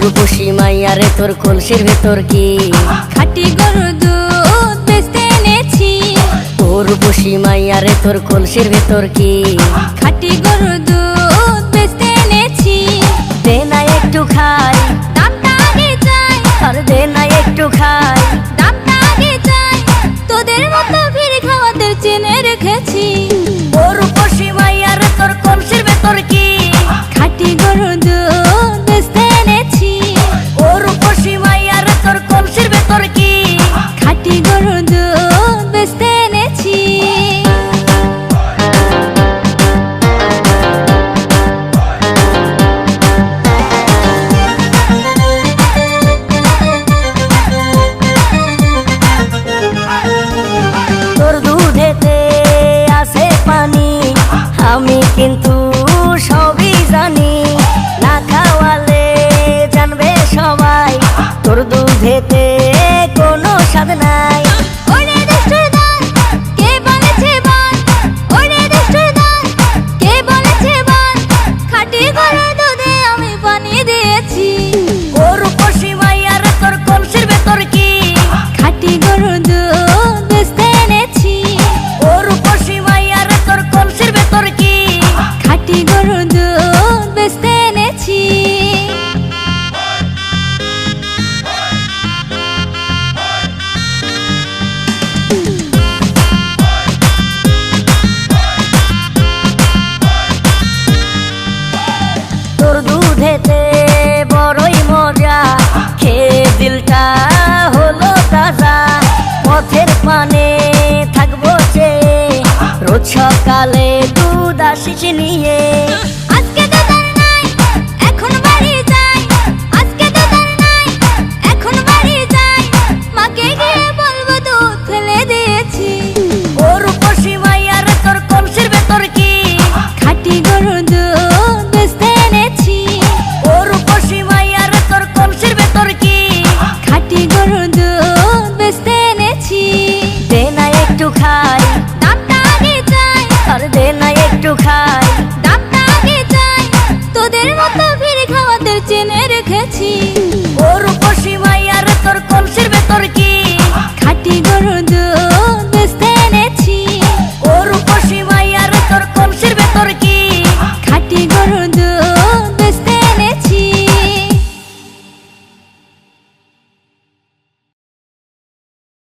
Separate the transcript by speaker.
Speaker 1: উর্বশী মাইয়া রে তোর কলসির ভেতর কি
Speaker 2: খাঁটি গরুর দুধ বেচতে এনেছি।
Speaker 1: উর্বশী মাইয়া রে তোর কলসির ভেতর কি
Speaker 2: খাঁটি গরুর দুধ বেচতে এনেছি।
Speaker 1: দে না একটু খাই,
Speaker 2: দামটা আগে চাই,
Speaker 1: আর দে না একটু খাই।
Speaker 2: দামটা আগে চাই, তোদের মতো ভিড় খাওয়াদের চেনে রেখেছি।
Speaker 1: উর্বশী মাইয়া রে তোর কলসির ভেতর কি
Speaker 2: খাঁটি গরুর দুধ বেচতে এনেছি।
Speaker 1: উর্বশী মাইয়া রে তোর কলসির ভেতর কি
Speaker 2: খাঁটি গরুর দুধ বেচতে এনেছি।
Speaker 1: তোর দুধেতে আছে পানি, আমি কিন্তু সবই জানি। না খাওয়ালে জানবে সবাই তোর দুধেতে কোনো স্বাদ নাই।
Speaker 2: ওরে দুষ্টুর দল, কে বলেছে বল? ওরে দুষ্টুর দল, কে বলেছে বল? খাঁটি গরুর দুধে আমি পানি দিয়েছি।
Speaker 1: উর্বশী মাইয়া রে তোর কলসির ভেতর কি
Speaker 2: খাঁটি গরুর দুধ বেচতে এনেছি।
Speaker 1: উর্বশী মাইয়া রে তোর কলসির ভেতর কি
Speaker 2: খাঁটি গরুর দুধ বেচতে এনেছি।
Speaker 1: তোর দুধেতে বড়ই মজা, খেয়ে দিলটা হলো তাজা। পথের পানে থাকবো চেয়ে, রোজ সকালে দুধ আসিস নিয়ে।
Speaker 2: আজকে তো তার নাই, এখন বাড়ি যাই। আজকে তো তার নাই, এখন বাড়ি যাই। মাকে গিয়ে বলবো দুধ ফেলে দিয়েছি।
Speaker 1: উর্বশী মাইয়া রে তোর কলসির ভেতর কি
Speaker 2: খাঁটি গরুর দুধ বেচতে এনেছি।
Speaker 1: উর্বশী মাইয়া রে তোর কলসির ভেতর কি
Speaker 2: খাঁটি গরুর দুধ বেচতে এনেছি।
Speaker 1: দে না একটু খাই,
Speaker 2: দামটা আগে চাই,
Speaker 1: আর দে না একটু খাই।
Speaker 2: দামটা আগে চাই, তোদের মতো ভিড় খাওয়াদের চেনে রেখেছি।